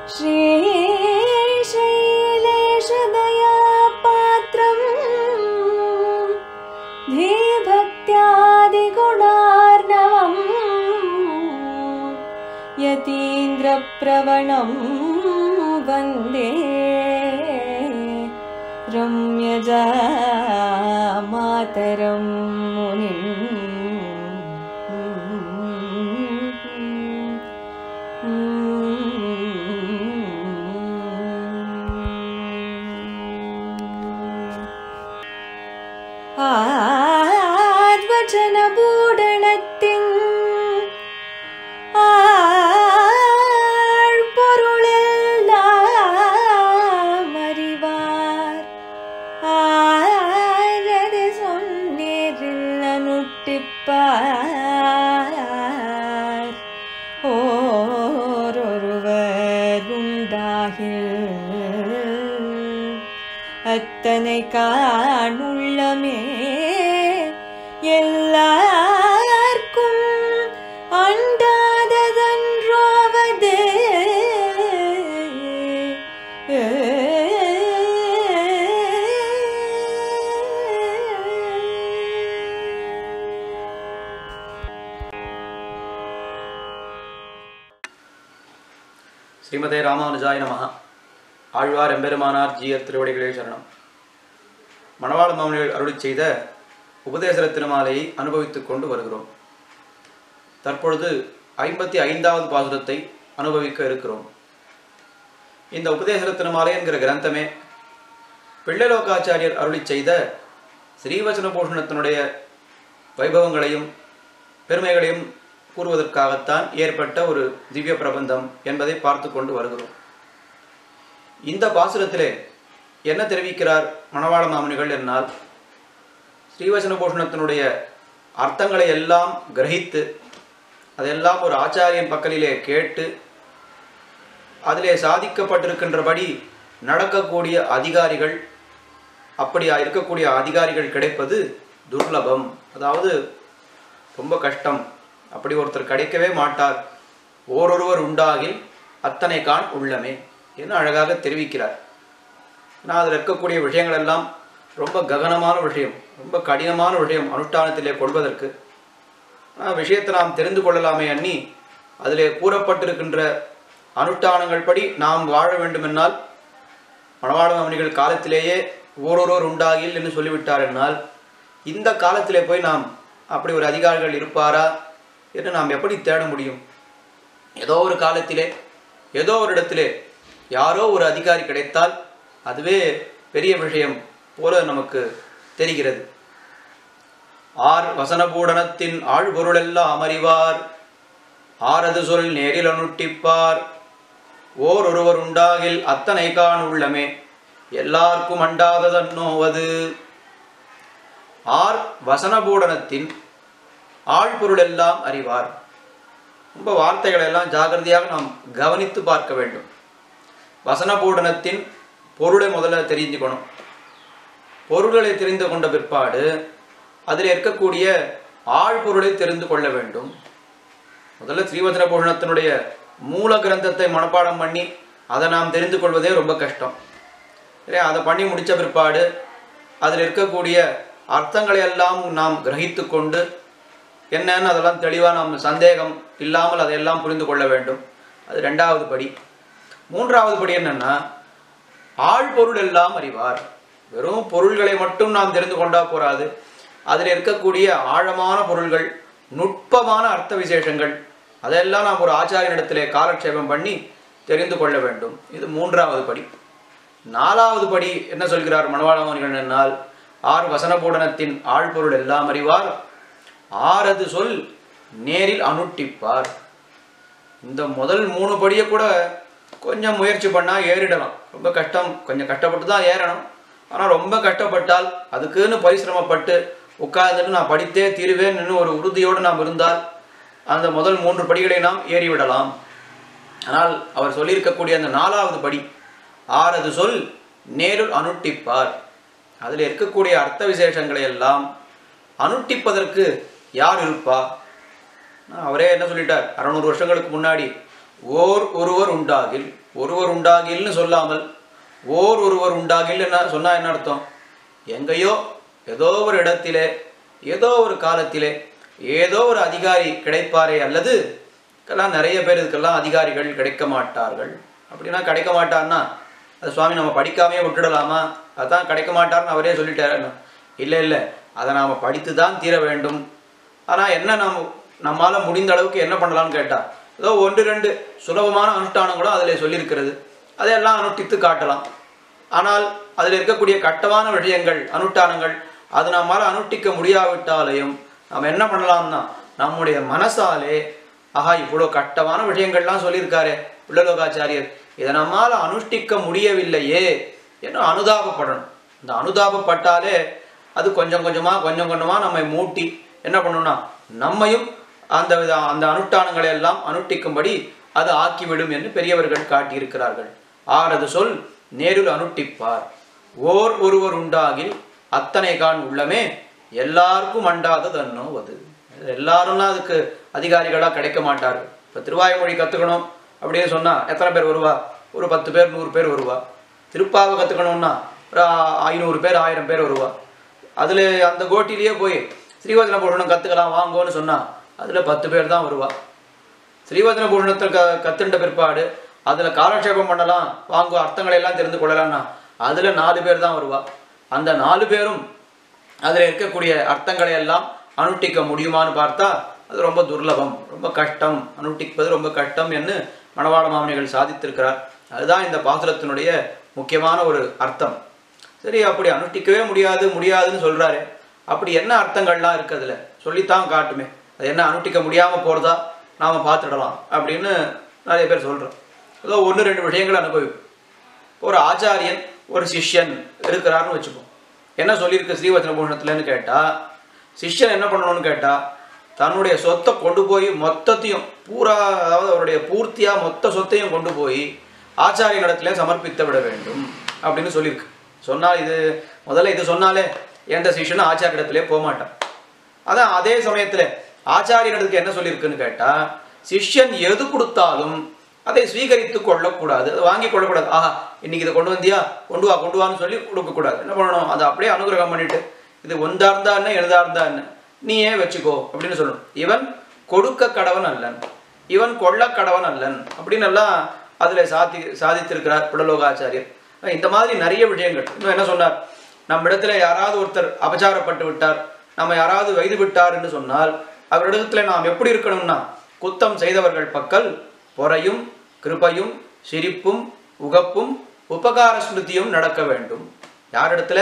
श्रीशैलेशदयापात्रं धीभक्त्यादिगुणार्णवम् यतीन्द्रप्रवणं वन्दे रम्यजामातरं मुनिम्। ஆத்வச்சனபூடணத்தின் ஆழ்பொருளெல்லாம் அறிவார். ஆரது சொன்னேரில் அனுட்டிப்பார். ஓரொருவர் உண்டாகில் அத்தனை காணுள்ளமே எல்லார்க்கும் அண்டாததன்றோவது. ஸ்ரீமதே ராமானுஜாய நமஹ. ஆழ்வார் எம்பெருமானார் ஜீயர் திருவடிகளே சரணம். மணவாள மாமுனிகள் அருளிச் செய்த உபதேச திருமாலையை அனுபவித்துக் கொண்டு வருகிறோம். தற்பொழுது 55வது பாசுரத்தை அனுபவிக்க இருக்கிறோம். இந்த உபதேச திருமாலை என்கிற கிரந்தமே பிள்ளைலோகாச்சாரியர் அருளிச் செய்த ஸ்ரீவச்சன பூஷணத்தினுடைய வைபவங்களையும் பெருமைகளையும் கூறுவதற்காகத்தான் ஏற்பட்ட ஒரு திவ்ய பிரபந்தம் என்பதை பார்த்து கொண்டு வருகிறோம். இந்த பாசுரத்திலே என்ன தெரிவிக்கிறார் மணவாள மாமுனிகள் என்னால், ஸ்ரீவச்சன பூஷணத்தினுடைய அர்த்தங்களை எல்லாம் கிரகித்து அதெல்லாம் ஒரு ஆச்சாரியன் பக்கலிலே கேட்டு அதிலே சாதிக்கப்பட்டிருக்கின்றபடி நடக்கக்கூடிய அதிகாரிகள், அப்படி இருக்கக்கூடிய அதிகாரிகள் கிடைப்பது துர்லபம், அதாவது ரொம்ப கஷ்டம், அப்படி ஒருத்தர் கிடைக்கவே மாட்டார். ஓரொருவர் உண்டாகில் அத்தனை காண் உள்ளமே என்று அழகாக தெரிவிக்கிறார். ஆனால் அதில் இருக்கக்கூடிய விஷயங்கள் எல்லாம் ரொம்ப ககனமான விஷயம், ரொம்ப கடினமான விஷயம் அனுஷ்டானத்திலே கொள்வதற்கு. ஆனால் விஷயத்தை நாம் தெரிந்து கொள்ளலாமே அன்னி அதிலே கூறப்பட்டிருக்கின்ற அனுஷ்டானங்கள் படி நாம் வாழ வேண்டுமென்னால் மணவாள மாமுனிகள் காலத்திலேயே ஓரொருவர் உண்டாகில் என்று சொல்லிவிட்டார் என்னால் இந்த காலத்திலே போய் நாம் அப்படி ஒரு அதிகாரிகள் இருப்பாரா என்று நாம் எப்படி தேட முடியும்? ஏதோ ஒரு காலத்திலே ஏதோ ஒரு இடத்திலே யாரோ ஒரு அதிகாரி கிடைத்தால் அதுவே பெரிய விஷயம் போல நமக்கு தெரிகிறது. ஆர் வசனபூடனத்தின் ஆழ்பொருளெல்லாம் அறிவார். ஆரது சொல் நேரில் அனுட்டிப்பார். ஓர் ஒருவர் உண்டாகில் அத்தனை காண் உள்ளமே எல்லாருக்கும் அண்டாததன்னோவது. ஆர் வசனபூடனத்தின் ஆழ்பொருளெல்லாம் அறிவார். ரொம்ப வார்த்தைகள் எல்லாம் ஜாகிரதையாக நாம் கவனித்து பார்க்க வேண்டும். வசனபூடனத்தின் பொருளை முதல்ல தெரிஞ்சுக்கணும். பொருள்களை தெரிந்து கொண்ட பிற்பாடு அதில் இருக்கக்கூடிய ஆழ்பொருளை தெரிந்து கொள்ள வேண்டும். முதல்ல ஸ்ரீவச்சன பூஷணத்தினுடைய மூல கிரந்தத்தை மனப்பாடம் பண்ணி அதை நாம் தெரிந்து கொள்வதே ரொம்ப கஷ்டம். அதை பண்ணி முடித்த பிற்பாடு அதில் இருக்கக்கூடிய அர்த்தங்களை எல்லாம் நாம் கிரகித்து கொண்டு என்னன்னு அதெல்லாம் தெளிவாக நாம் சந்தேகம் இல்லாமல் அதையெல்லாம் புரிந்து கொள்ள வேண்டும். அது 2வது படி. 3வது படி என்னன்னா, ஆழ்பொருள் எல்லாம் அறிவார். வெறும் பொருள்களை மட்டும் நாம் தெரிந்து கொண்டா போராது, அதில் இருக்கக்கூடிய ஆழமான பொருள்கள், நுட்பமான அர்த்த விசேஷங்கள் அதெல்லாம் நாம் ஒரு ஆச்சாரியனிடத்திலே காலக்ஷேபம் பண்ணி தெரிந்து கொள்ள வேண்டும். இது 3வது படி. 4வது படி என்ன சொல்கிறார் மணவாள மாமுனிகள் என்னால், ஆர் வசனபூடனத்தின் ஆழ்பொருள் எல்லாம் அறிவார். ஆரது சொல் நேரில் அனுட்டிப்பார். இந்த முதல் 3 படியை கூட கொஞ்சம் முயற்சி பண்ணால் ஏறிடலாம். ரொம்ப கஷ்டம், கொஞ்சம் கஷ்டப்பட்டு தான் ஏறணும். ஆனால் ரொம்ப கஷ்டப்பட்டால் அதுக்குன்னு பரிசிரமப்பட்டு உட்கார்ந்துட்டு நான் படித்தே தீருவேன்னு ஒரு உறுதியோடு நாம் இருந்தால் அந்த முதல் 3 படிகளை நாம் ஏறிவிடலாம். ஆனால் அவர் சொல்லியிருக்கக்கூடிய அந்த 4வது படி, ஆரது சொல் நேருள் அனுட்டிப்பார். அதில் இருக்கக்கூடிய அர்த்த விசேஷங்களை எல்லாம் அனுட்டிப்பதற்கு யார் இருப்பா? அவரே என்ன சொல்லிட்டார், 600 வருஷங்களுக்கு முன்னாடி ஓர் ஒருவர் உண்டாகில், ஒருவர் உண்டாகில்னு சொல்லாமல் ஒருவர் உண்டாகில் என்ன சொன்னா என்ன அர்த்தம்? எங்கேயோ ஏதோ ஒரு இடத்திலே ஏதோ ஒரு காலத்திலே ஏதோ ஒரு அதிகாரி கிடைப்பாரே, அல்லது நிறைய பேர் இதுக்கெல்லாம் அதிகாரிகள் கிடைக்க மாட்டார்கள். அப்படின்னா கிடைக்க மாட்டார்னா அது சுவாமி நம்ம படிக்காமையே விட்டுடலாமா? அதான் கிடைக்க மாட்டார்னு அவரே சொல்லிட்டாரு. இல்லை இல்லை, அதை நாம் படித்து தான் தீர வேண்டும். ஆனால் என்ன நம்மால் முடிந்த அளவுக்கு என்ன பண்ணலாம்னு கேட்டால், ஏதோ 1-2 சுலபமான அனுஷ்டானங்களும் அதில் சொல்லியிருக்கிறது, அதையெல்லாம் அனுஷ்டித்து காட்டலாம். ஆனால் அதில் இருக்கக்கூடிய கட்டமான விஷயங்கள் அனுஷ்டானங்கள் அது நம்மால் அனுஷ்டிக்க முடியாவிட்டாலையும் நம்ம என்ன பண்ணலாம்னா நம்முடைய மனசாலே ஆஹா இவ்வளோ கட்டமான விஷயங்கள்லாம் சொல்லியிருக்காரே பிள்ளலோகாச்சாரியர், இதை நம்மால் அனுஷ்டிக்க முடியவில்லையே என்று அனுதாபப்படணும். இந்த அனுதாபப்பட்டாலே அது கொஞ்சம் கொஞ்சமாக நம்மை மூட்டி என்ன பண்ணணும்னா நம்மையும் அந்த அனுஷ்டானங்களை எல்லாம் அனுஷ்டிக்கும்படி அது ஆக்கிவிடும் என்று பெரியவர்கள் காட்டியிருக்கிறார்கள். ஆறது சொல் நேருள் அனுஷ்டிப்பார் ஒருவர் உண்டாகில் அத்தனை கான் உள்ளமே எல்லாருக்கும் அண்டாதது அன்னோவது. எல்லாரும்னா அதுக்கு அதிகாரிகளாக கிடைக்க மாட்டார்கள். இப்போ திருவாய்மொழி கற்றுக்கணும் அப்படின்னு சொன்னால் எத்தனை பேர் வருவா? ஒரு 10 பேர் 100 பேர் வருவா. திருப்பாவை கற்றுக்கணும்னா ஒரு 500 பேர் 1000 பேர் வருவா. அதில் அந்த கோட்டிலேயே போய் ஸ்ரீவச்சன பூஷணம் கற்றுக்கலாம் வாங்கோன்னு சொன்னால் அதில் 10 பேர் தான் வருவா. ஸ்ரீவச்சன பூஷணத்தை கற்றுண்ட பிற்பாடு அதில் காலக்ஷேபம் பண்ணலாம் வாங்கோ அர்த்தங்களை எல்லாம் தெரிந்து கொள்ளலாம்னா அதில் 4 பேர் தான் வருவா. அந்த 4 பேரும் அதில் இருக்கக்கூடிய அர்த்தங்களை எல்லாம் அனுஷ்டிக்க முடியுமான்னு பார்த்தா அது ரொம்ப துர்லபம், ரொம்ப கஷ்டம், அனுஷ்டிப்பது ரொம்ப கஷ்டம் என்று மணவாள மாமுனிகள் சாதித்திருக்கிறார். அதுதான் இந்த பாசுரத்தினுடைய முக்கியமான ஒரு அர்த்தம். சரி, அப்படி அனுஷ்டிக்கவே முடியாதுன்னு சொல்கிறாரு. அப்படி என்ன அர்த்தங்கள்லாம் இருக்குது அதில் சொல்லித்தான் காட்டுமே. அது என்ன அனுஷ்டிக்க முடியாமல் போகிறதா நாம் பார்த்துடலாம் அப்படின்னு நிறைய பேர் சொல்கிறோம். ஏதோ 1-2 விஷயங்கள் அனுபவிப்போம். ஒரு ஆச்சாரியன் ஒரு சிஷ்யன் இருக்கிறாருன்னு வச்சுப்போம். என்ன சொல்லியிருக்கு ஸ்ரீவச்சன பூஷணத்துலன்னு கேட்டால், சிஷ்யன் என்ன பண்ணணும்னு கேட்டால் தன்னுடைய சொத்தை கொண்டு போய் மொத்தத்தையும் அதாவது அவருடைய பூர்த்தியாக மொத்த சொத்தையும் கொண்டு போய் ஆச்சாரியனிடத்துல சமர்ப்பித்து விட வேண்டும் அப்படின்னு சொல்லியிருக்கு. சொன்னால் முதல்ல இது சொன்னாலே எந்த சிஷ்யனும் ஆச்சாரியனிடத்திலே போக மாட்டான். அதான் அதே சமயத்தில் ஆச்சாரியனிடத்துக்கு என்ன சொல்லியிருக்குன்னு கேட்டால், சிஷ்யன் எது கொடுத்தாலும் அதை ஸ்வீகரித்து கொள்ளக்கூடாது, அதை வாங்கி கொள்ளக்கூடாது. ஆஹா இன்னைக்கு இதை கொண்டு வந்தியா கொண்டு வான்னு சொல்லி கொடுக்கக்கூடாது. என்ன பண்ணணும்? அதை அப்படியே அனுகிரகம் பண்ணிட்டு இது ஒன்றா இருந்தா என்ன எழுதா இருந்தா என்ன நீ ஏன் வச்சுக்கோ அப்படின்னு சொல்லணும். இவன் கொடுக்க கடவன் அல்லன், இவன் கொள்ள கடவன் அல்லன் அப்படின்னு எல்லாம் அதில் சாதித்திருக்கிறார் பிள்ளலோகாச்சாரியர். இந்த மாதிரி நிறைய விஷயங்கள். இன்னும் என்ன சொன்னார்? நம்ம இடத்துல யாராவது ஒருத்தர் அபச்சாரப்பட்டு விட்டார், நம்ம யாராவது வைது விட்டார் என்று சொன்னால் அவரிடத்துல நாம் எப்படி இருக்கணும்னா குத்தம் செய்தவர்கள் பக்கல் பொறையும் கிருபையும் சிரிப்பும் உகப்பும் உபகார ஸ்மிருதியும் நடக்க வேண்டும். யார் இடத்துல?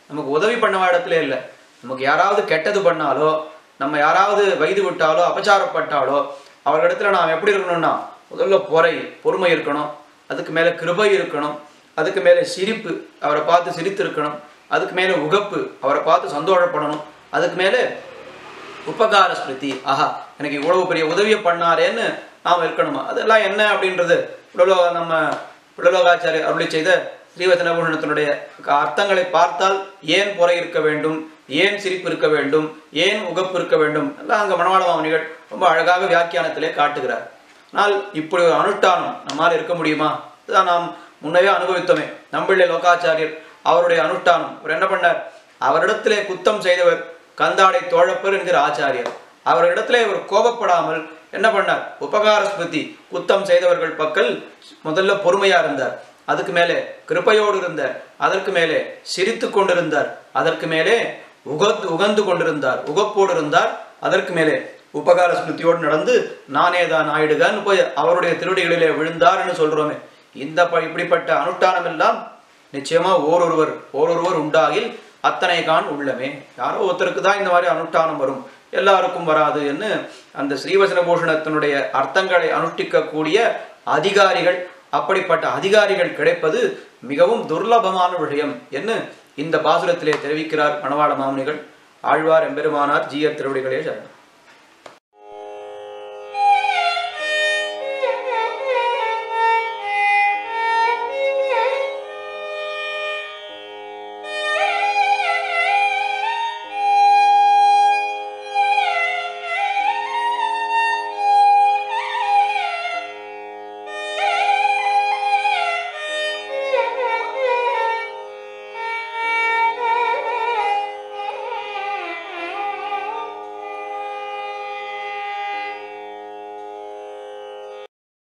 நமக்கு உதவி பண்ண இடத்துல இல்லை. நமக்கு யாராவது கெட்டது பண்ணாலோ நம்ம யாராவது வைது விட்டாலோ அபச்சாரப்பட்டாலோ அவர்களிடத்துல நாம் எப்படி இருக்கணும்னா முதல்ல பொறுமை இருக்கணும், அதுக்கு மேலே கிருபை இருக்கணும், அதுக்கு மேலே சிரிப்பு அவரை பார்த்து சிரித்து இருக்கணும், அதுக்கு மேலே உகப்பு அவரை பார்த்து சந்தோஷப்படணும், அதுக்கு மேலே உபகார ஸ்மிருதி ஆஹா எனக்கு இவ்வளவு பெரிய உதவியை பண்ணாரேன்னு நாம் இருக்கணுமா. அதெல்லாம் என்ன அப்படின்றது நம்ம பிள்ளலோகாச்சாரியர் அருளி செய்த ஸ்ரீவச்சன பூஷணத்தினுடைய அர்த்தங்களை பார்த்தால் ஏன் பொறை இருக்க வேண்டும், ஏன் சிரிப்பு இருக்க வேண்டும், ஏன் உகப்பு இருக்க வேண்டும் எல்லாம் அங்கே மணவாள மாமுனிகள் ரொம்ப அழகாக வியாக்கியானத்திலே காட்டுகிறார். ஆனால் இப்படி ஒரு அனுஷ்டானம் நம்மால் இருக்க முடியுமா? இதுதான் நாம் முன்னவே அனுபவித்தோமே. நம்பிள்ளை லோகாச்சாரியர் அவருடைய அனுஷ்டானம் அவர் என்ன பண்ணார்? அவரிடத்திலே குத்தம் செய்தவர் கந்தாடை தோழப்பர் என்கிற ஆச்சாரியர். அவரிடத்திலே இவர் கோபப்படாமல் என்ன பண்ணார்? உபகார ஸ்மிருதி குத்தம் செய்தவர்கள் பக்கல் முதல்ல பொறுமையா இருந்தார், அதுக்கு மேலே கிருபையோடு இருந்தார், அதற்கு மேலே சிரித்து கொண்டிருந்தார், அதற்கு மேலே உகந்து கொண்டிருந்தார், உகப்போடு இருந்தார், அதற்கு மேலே உபகார ஸ்மிருதியோடு நடந்து நானே தான் ஆயிடுகான்னு போய் அவருடைய திருவடிகளிலே விழுந்தார்னு சொல்றோமே. இப்படிப்பட்ட அனுஷ்டானம் எல்லாம் நிச்சயமா ஓரொருவர் உண்டாகில் அத்தனை கான் உள்ளமே. யாரோ ஒருத்தருக்கு தான் இந்த மாதிரி அனுஷ்டானம் வரும், எல்லாருக்கும் வராது என்று அந்த ஸ்ரீவச்சன பூஷணத்தினுடைய அர்த்தங்களை அனுஷ்டிக்கக்கூடிய அதிகாரிகள், அப்படிப்பட்ட அதிகாரிகள் கிடைப்பது மிகவும் துர்லபமான விஷயம் என்று இந்த பாசுரத்திலே தெரிவிக்கிறார் மணவாள மாமுனிகள். ஆழ்வார் எம்பெருமானார் ஜீயர் திருவடிகளே சரணம்.